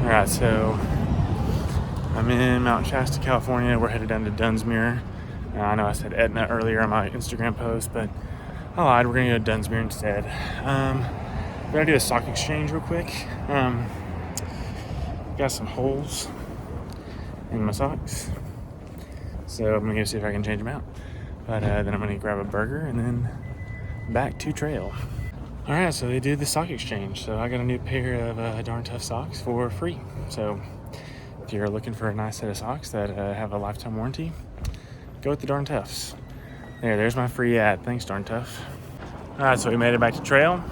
All right, so I'm in Mount Shasta, California. We're headed down to Dunsmuir. I know I said Etna earlier on my Instagram post, but I lied. We're going to go to Dunsmuir instead. We're going to do a sock exchange real quick. Got some holes in my socks, so I'm going to go see if I can change them out. But then I'm going to grab a burger and then back to trail. All right, so they did the sock exchange. So I got a new pair of Darn Tough socks for free. So if you're looking for a nice set of socks that have a lifetime warranty, go with the Darn Toughs. There's my free ad. Thanks, Darn Tough. All right, so we made it back to trail,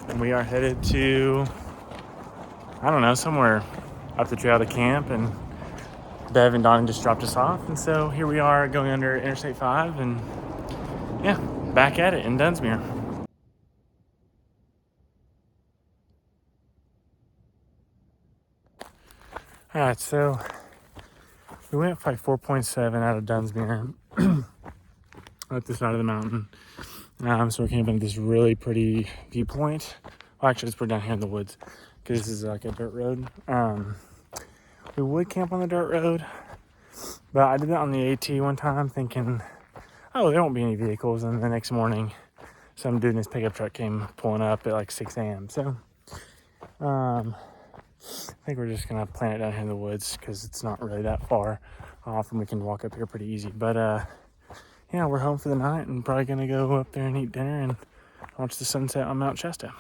and we are headed to, I don't know, somewhere up the trail to camp. And Bev and Donnie just dropped us off, and so here we are going under Interstate 5, and yeah, back at it in Dunsmuir. All right, so we went for like 4.7 out of Dunsmuir up the side of the mountain. So we're camping at this really pretty viewpoint. Well, actually, we're down here in the woods because this is like a dirt road. We would camp on the dirt road, but I did that on the AT one time thinking, oh, there won't be any vehicles. And the next morning, some dude in his pickup truck came pulling up at like 6 a.m. So I think we're just going to plan it down here in the woods because it's not really that far off and we can walk up here pretty easy. But yeah, we're home for the night and probably going to go up there and eat dinner and watch the sunset on Mount Shasta.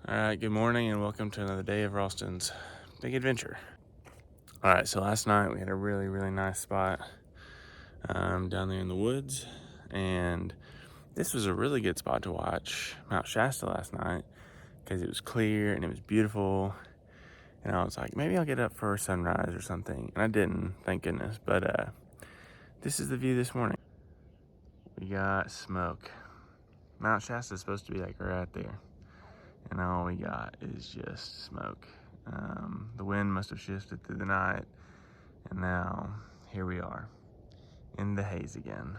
All right, good morning and welcome to another day of Ralston's Big Adventure. All right, so last night we had a really, really nice spot down there in the woods, and this was a really good spot to watch Mount Shasta last night because it was clear and it was beautiful. And I was like, maybe I'll get up for sunrise or something. And I didn't, thank goodness. But this is the view this morning. We got smoke. Mount Shasta is supposed to be like right there. And all we got is just smoke. The wind must have shifted through the night. And now here we are in the haze again.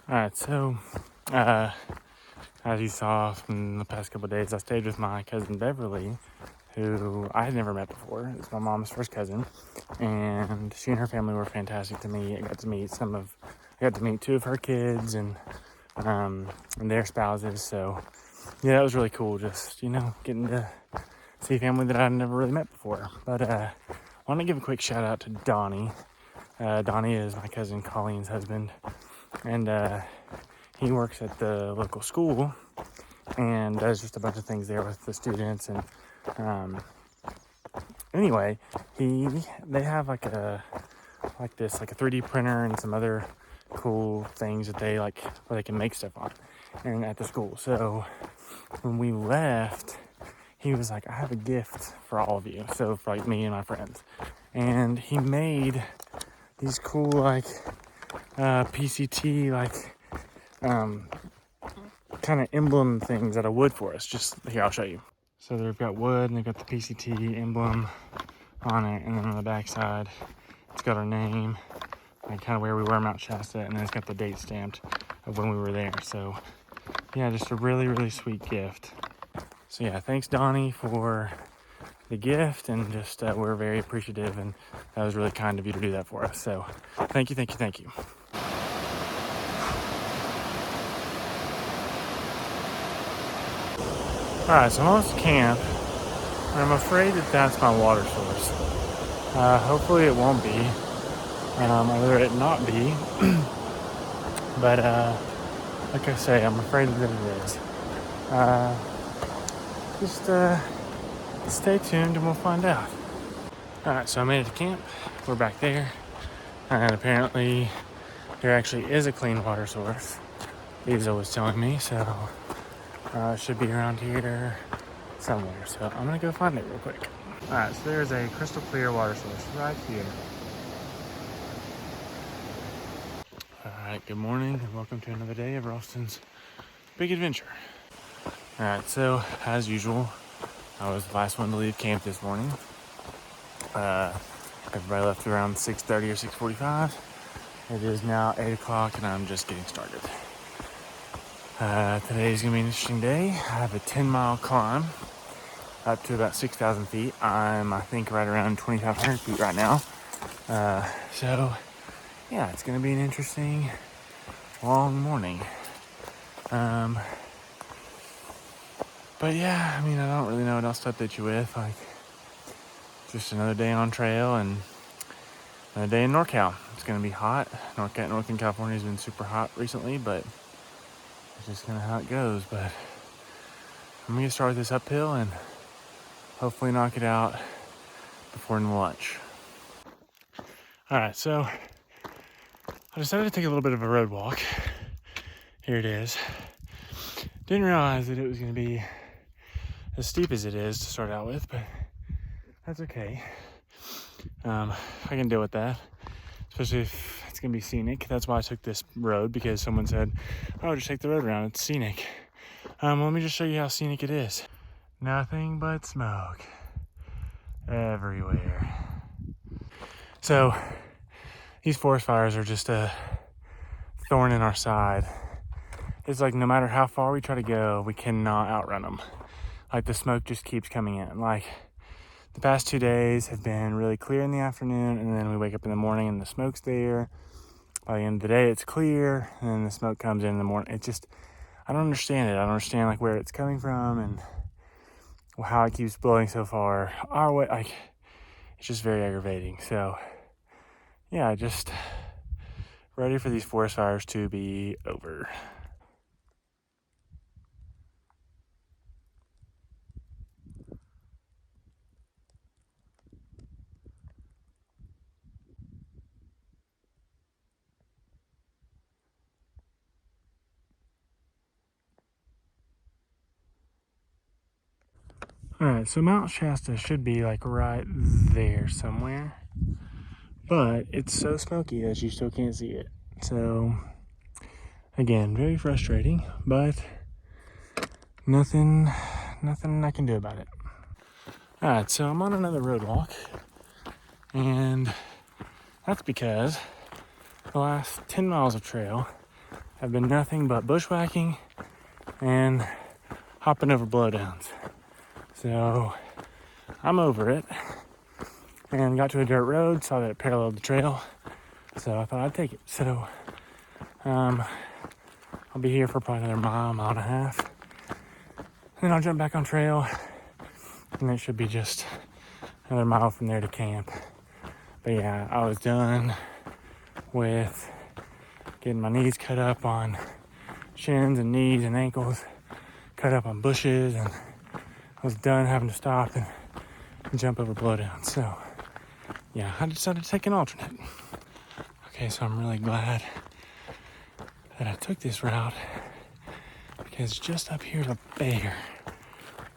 All right, so as you saw from the past couple of days, I stayed with my cousin Beverly, who I had never met before. It's my mom's first cousin, and she and her family were fantastic to me. I got to meet two of her kids and their spouses. So yeah, that was really cool. Just getting to see family that I'd never really met before. But I want to give a quick shout out to Donnie. Donnie is my cousin Colleen's husband, and he works at the local school and does just a bunch of things there with the students. And anyway, they have like a 3D printer and some other cool things that they like where they can make stuff on and at the school. So when we left, he was like, I have a gift for all of you, so for like me and my friends. And he made these cool like PCT like kind of emblem things out of wood for us. Just here, I'll show you. So they've got wood and they've got the PCT emblem on it, and then on the back side it's got our name and kind of where we were, Mount Shasta, and then it's got the date stamped of when we were there. So yeah, just a really, really sweet gift. So yeah, thanks Donnie for the gift, and just we're very appreciative, and that was really kind of you to do that for us. So thank you. All right, so I'm almost to camp, and I'm afraid that that's my water source. Hopefully it won't be, or it not be, but like I say, I'm afraid that it is. Just stay tuned and we'll find out. All right, so I made it to camp. We're back there, and apparently there actually is a clean water source. Lisa was telling me, so it should be around here somewhere. So I'm gonna go find it real quick. All right, so there's a crystal clear water source right here. All right, good morning and welcome to another day of Ralston's Big Adventure. All right, so as usual, I was the last one to leave camp this morning. Everybody left around 6:30 or 6:45. It is now 8 o'clock and I'm just getting started. Today's gonna be an interesting day. I have a 10-mile climb up to about 6,000 feet. I think, right around 2,500 feet right now. So yeah, it's gonna be an interesting, long morning. But yeah, I mean, I don't really know what else to update you with. Like, just another day on trail and another day in NorCal. It's gonna be hot. Northern California has been super hot recently, but it's just kind of how it goes. But I'm gonna start with this uphill and hopefully knock it out before lunch. All right, so I decided to take a little bit of a road walk. Here it is. Didn't realize that it was gonna be as steep as it is to start out with, but that's okay. I can deal with that, especially if it's gonna be scenic. That's why I took this road, because someone said, "Oh, just take the road around. It's scenic." Let me just show you how scenic it is. Nothing but smoke everywhere. So these forest fires are just a thorn in our side. It's like no matter how far we try to go, we cannot outrun them. Like, the smoke just keeps coming in. Like, the past 2 days have been really clear in the afternoon, and then we wake up in the morning and the smoke's there. By the end of the day, it's clear, and then the smoke comes in the morning. It just, I don't understand it. I don't understand, like, where it's coming from and how it keeps blowing so far our way. Like, it's just very aggravating. So yeah, just ready for these forest fires to be over. All right, so Mount Shasta should be like right there somewhere, but it's so smoky that you still can't see it. So again, very frustrating, but nothing I can do about it. All right, so I'm on another road walk, and that's because the last 10 miles of trail have been nothing but bushwhacking and hopping over blowdowns. So I'm over it, and got to a dirt road, saw that it paralleled the trail, so I thought I'd take it. So I'll be here for probably another mile and a half, then I'll jump back on trail, and it should be just another mile from there to camp. But yeah, I was done with getting my knees cut up on shins and knees and ankles, cut up on bushes, and I was done having to stop and jump over blowdowns. So yeah, I decided to take an alternate. Okay, so I'm really glad that I took this route, because just up here is a bear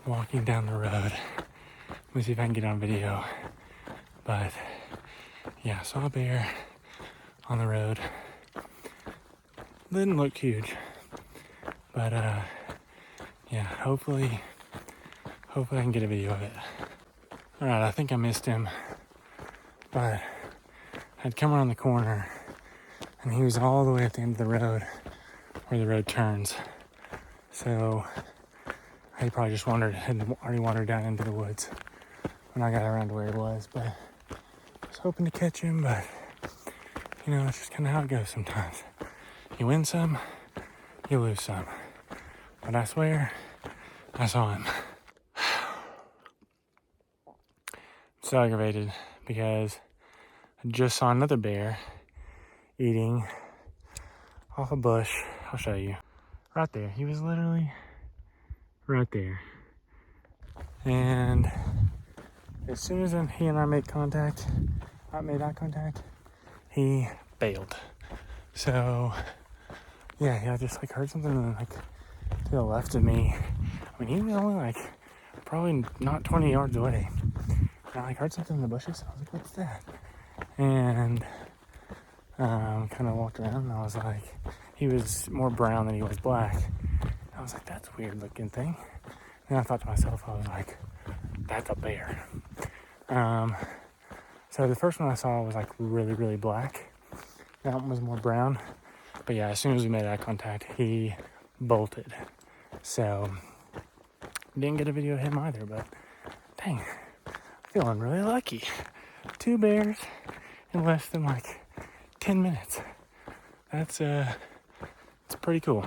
walking down the road. Let me see if I can get on video. But yeah, saw a bear on the road. Didn't look huge, but yeah, hopefully I can get a video of it. All right, I think I missed him, but I'd come around the corner and he was all the way at the end of the road where the road turns. So he probably just had already wandered down into the woods when I got around to where he was. But I was hoping to catch him, but you know, it's just kind of how it goes sometimes. You win some, you lose some. But I swear, I saw him. So aggravated because I just saw another bear eating off a bush. I'll show you. Right there. He was literally right there. And as soon as he and I made eye contact, he bailed. So yeah, I just like heard something like to the left of me. I mean, he was only like probably not 20 yards away. And I like heard something in the bushes. I was like, what's that? And kind of walked around, and I was like, he was more brown than he was black. I was like, that's a weird looking thing. And I thought to myself, I was like, that's a bear. So the first one I saw was like really, really black. That one was more brown. But yeah, as soon as we made eye contact, he bolted. So didn't get a video of him either, but dang, feeling really lucky. 2 bears in less than like 10 minutes. That's it's pretty cool.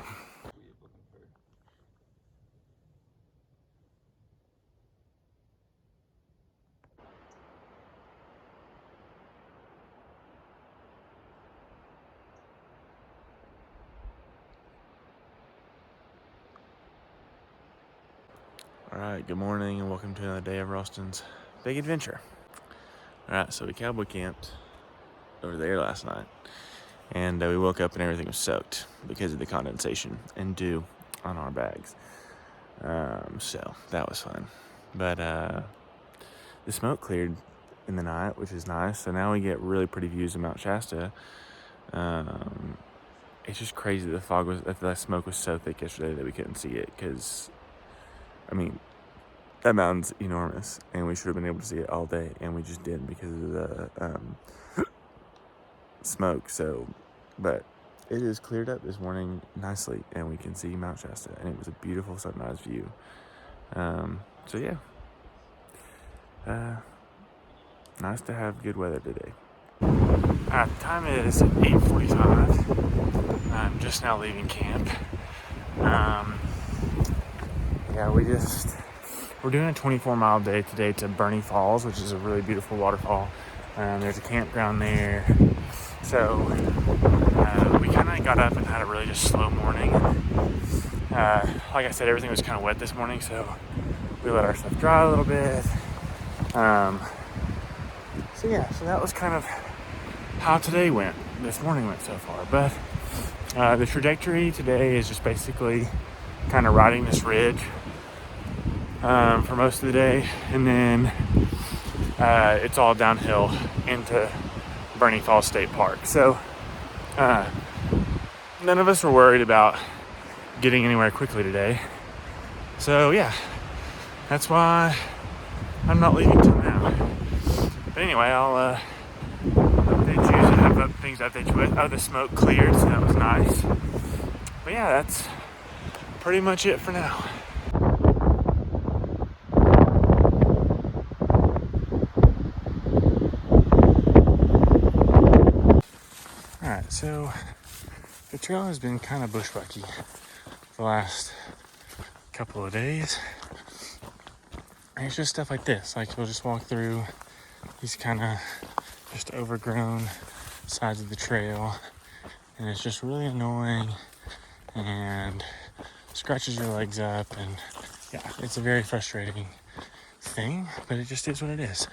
Alright, good morning and welcome to another day of Ralston's Big Adventure. Alright, so we cowboy camped over there last night, and we woke up and everything was soaked because of the condensation and dew on our bags. So that was fun. But the smoke cleared in the night, which is nice. So now we get really pretty views of Mount Shasta. It's just crazy the smoke was so thick yesterday that we couldn't see it because, I mean, that mountain's enormous, and we should have been able to see it all day, and we just didn't because of the smoke. So, but it is cleared up this morning nicely, and we can see Mount Shasta, and it was a beautiful sunrise view. So yeah, nice to have good weather today. The time is 8:45. I'm just now leaving camp. Yeah, we're doing a 24-mile day today to Burney Falls, which is a really beautiful waterfall. There's a campground there. So we kind of got up and had a really just slow morning. Like I said, everything was kind of wet this morning, so we let our stuff dry a little bit. So that was kind of how this morning went so far. But the trajectory today is just basically kind of riding this ridge for most of the day, and then it's all downhill into Burney Falls State Park. So none of us were worried about getting anywhere quickly today. So yeah, that's why I'm not leaving till now. But anyway, I'll update you and have things to update you with. Oh, the smoke cleared, so that was nice. But yeah, that's pretty much it for now. Alright, so the trail has been kind of bushwhacky the last couple of days. And it's just stuff like this. Like, we'll just walk through these kind of just overgrown sides of the trail, and it's just really annoying and scratches your legs up, and yeah, it's a very frustrating thing, but it just is what it is.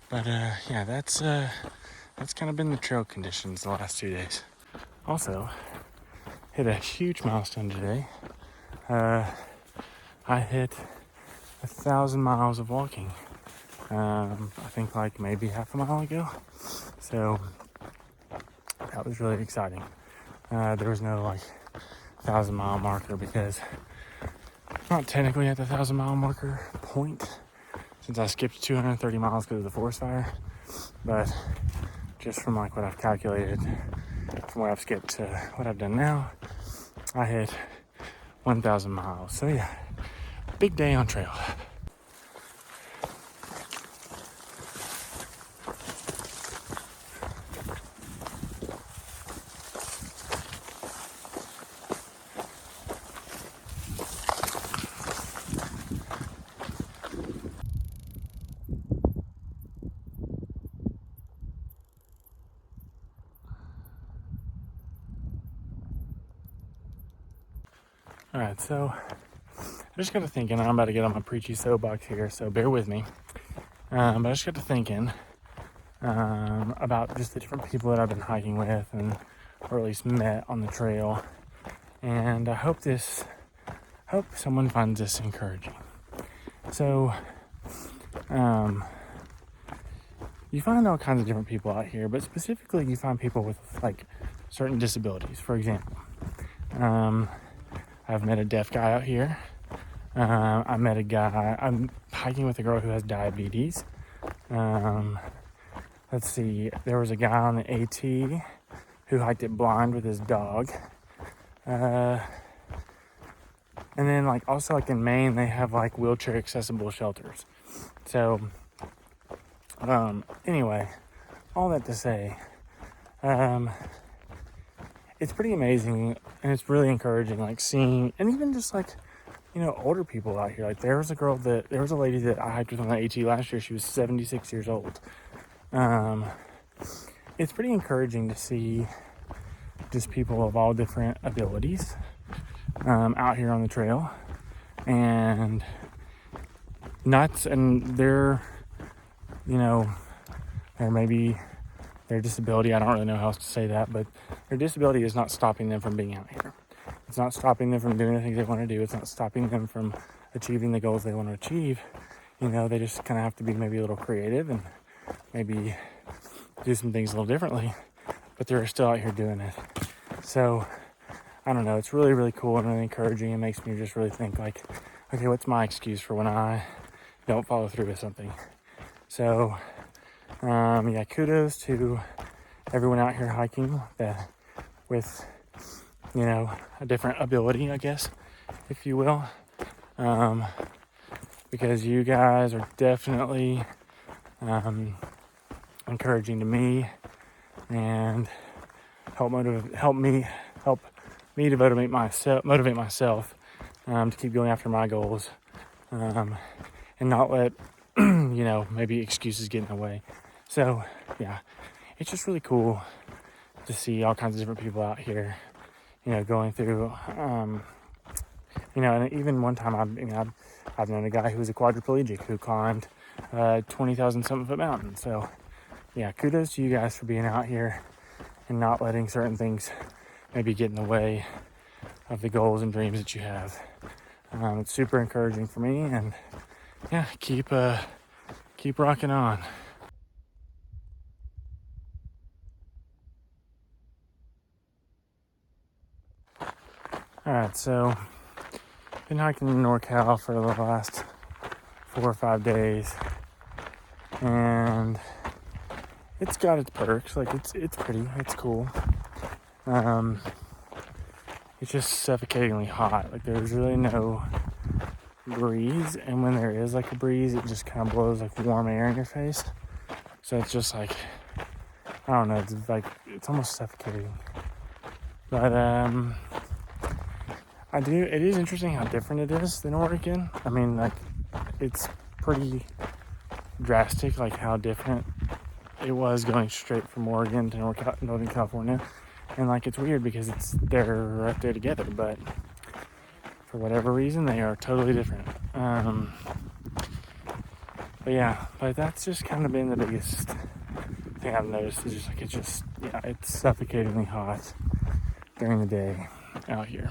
But yeah, that's kind of been the trail conditions the last 2 days. Also, hit a huge milestone today. I hit 1,000 miles of walking. I think like maybe half a mile ago. So that was really exciting. There was no like 1,000-mile marker because I'm not technically at the 1,000-mile marker point since I skipped 230 miles because of the forest fire. But just from like what I've calculated, from what I've skipped to what I've done now, I hit 1,000 miles. So yeah, big day on trail. Alright, so I just got to thinking, I'm about to get on my preachy soapbox here, so bear with me. But I just got to thinking about just the different people that I've been hiking with, or at least met on the trail. And I hope someone finds this encouraging. So, you find all kinds of different people out here, but specifically you find people with like certain disabilities. For example, I've met a deaf guy out here. I met a guy. I'm hiking with a girl who has diabetes. Let's see. There was a guy on the AT who hiked it blind with his dog. And then also in Maine, they have wheelchair accessible shelters. So, anyway, all that to say, it's pretty amazing and it's really encouraging, seeing, and even just older people out here. There was a lady that I hiked with on the AT last year. She was 76 years old. It's pretty encouraging to see just people of all different abilities out here on the trail, and they're maybe their disability, I don't really know how else to say that, but their disability is not stopping them from being out here. It's not stopping them from doing the things they want to do. It's not stopping them from achieving the goals they want to achieve. They just kind of have to be maybe a little creative and maybe do some things a little differently, but they're still out here doing it. So, I don't know. It's really, really cool and really encouraging. It makes me just really think okay, what's my excuse for when I don't follow through with something? So, kudos to everyone out here hiking with, a different ability, I guess, if you will. Because you guys are definitely encouraging to me and help me to motivate myself to keep going after my goals, and not let maybe excuses get in the way. So yeah, it's just really cool to see all kinds of different people out here, going through, and even one time I've known a guy who was a quadriplegic who climbed 20,000 something foot mountain. So yeah, kudos to you guys for being out here and not letting certain things maybe get in the way of the goals and dreams that you have. It's super encouraging for me, and yeah, keep rocking on. Alright, so been hiking in NorCal for the last 4 or 5 days, and it's got its perks. It's pretty, it's cool. It's just suffocatingly hot. There's really no breeze, and when there is a breeze, it just kind of blows warm air in your face. So it's just I don't know, it's almost suffocating. But it is interesting how different it is than Oregon. I mean, it's pretty drastic, how different it was going straight from Oregon to Northern California. And it's weird because they're right there together, but for whatever reason, they are totally different. But that's just kind of been the biggest thing I've noticed, is it's suffocatingly hot during the day out here.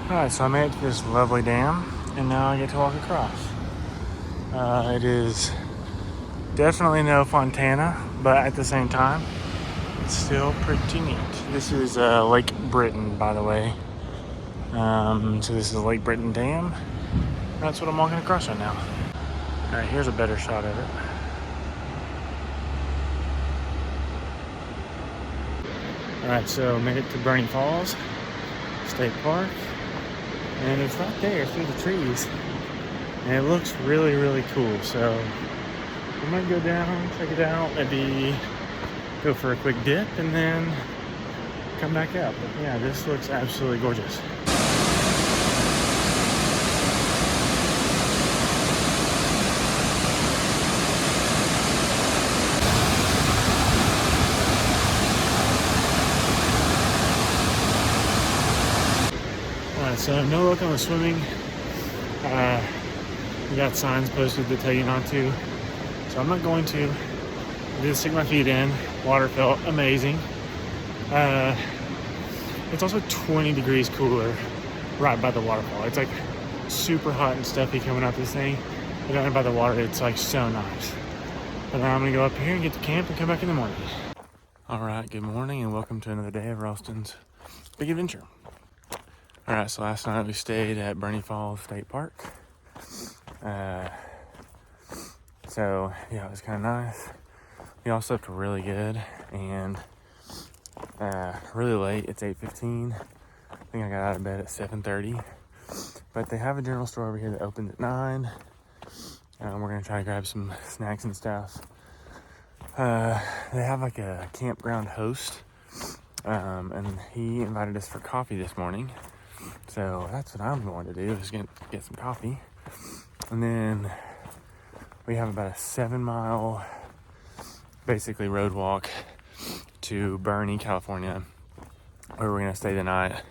Alright, so I made it to this lovely dam, and now I get to walk across. It is definitely no Fontana, but at the same time, it's still pretty neat. This is Lake Britain, by the way. So this is the Lake Britain Dam. That's what I'm walking across right now. Alright, here's a better shot of it. Alright, so made it to Burney Falls State Park. And it's right there through the trees. And it looks really, really cool. So I might go down, check it out, maybe go for a quick dip and then come back up. But yeah, this looks absolutely gorgeous. So no welcome to swimming. We got signs posted that tell you not to. So I'm not going to. I did stick my feet in. Water felt amazing. It's also 20 degrees cooler right by the waterfall. It's super hot and stuffy coming out this thing. But down by the water, it's so nice. But now I'm gonna go up here and get to camp and come back in the morning. All right, good morning and welcome to another day of Ralston's Big Adventure. All right, so last night we stayed at Burney Falls State Park. So yeah, it was kind of nice. We all slept really good and really late. It's 8:15. I think I got out of bed at 7:30. But they have a general store over here that opens at 9. We're gonna try to grab some snacks and stuff. They have like a campground host, and he invited us for coffee this morning. So that's what I'm going to do, is get some coffee. And then we have about a 7-mile, basically road walk to Burney, California, where we're going to stay the night,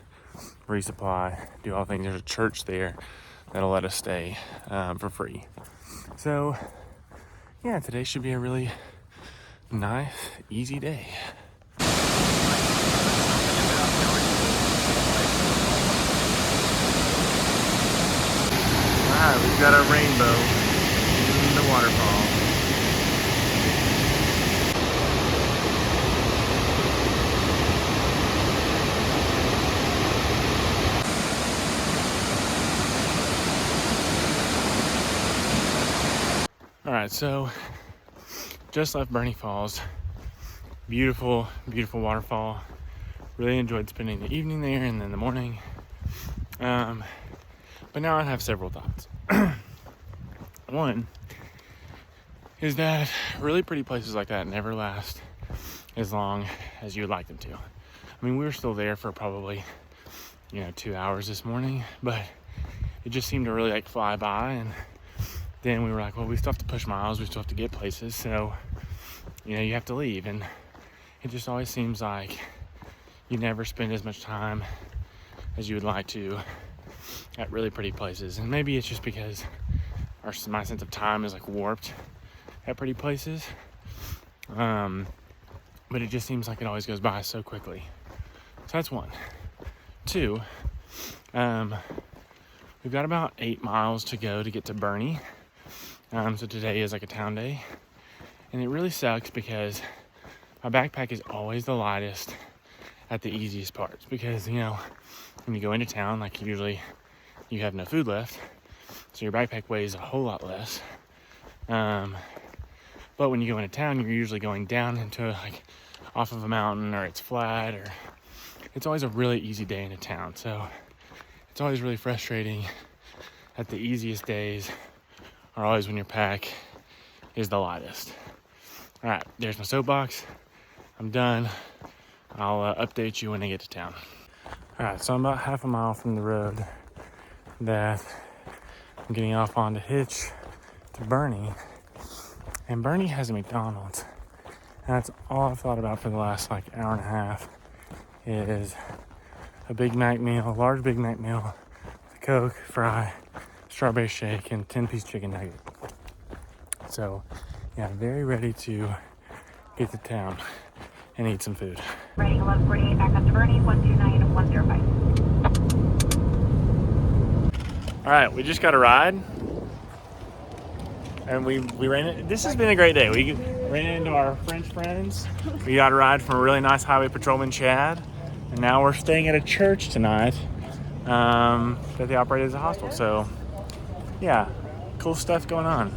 resupply, do all things. There's a church there that'll let us stay for free. So yeah, today should be a really nice, easy day. Alright, we've got our rainbow in the waterfall. Alright, so just left Burney Falls. Beautiful, beautiful waterfall. Really enjoyed spending the evening there and then the morning. But now I have several thoughts. One is that really pretty places like that never last as long as you would like them to. I mean, we were still there for probably, 2 hours this morning, but it just seemed to really like fly by. And then we were like, well, we still have to push miles. We still have to get places. So, you have to leave. And it just always seems like you never spend as much time as you would like to at really pretty places. And maybe it's just because my sense of time is like warped at pretty places. But it just seems like it always goes by so quickly. So that's one. Two, we've got about 8 miles to go to get to Burney. So today is like a town day. And it really sucks because my backpack is always the lightest at the easiest parts. Because, when you go into town, like usually you have no food left. So your backpack weighs a whole lot less. But when you go into town, you're usually going down into like off of a mountain, or it's flat, or it's always a really easy day into town. So it's always really frustrating that the easiest days are always when your pack is the lightest. All right, there's my soapbox. I'm done. I'll update you when I get to town. All right, so I'm about half a mile from the road that I'm getting off on to hitch to Burney. And Burney has a McDonald's. And that's all I've thought about for the last hour and a half is a Big Mac meal, a large Big Mac meal, with a Coke, fry, strawberry shake, and 10-piece chicken nugget. So, yeah, I'm very ready to get to town and eat some food. Ready 1148, back up to Burney, 129 and 105. All right, we just got a ride. And we ran it. This has been a great day. We ran into our French friends. We got a ride from a really nice highway patrolman, Chad. And now we're staying at a church tonight that they operate as a hostel. So, yeah, cool stuff going on.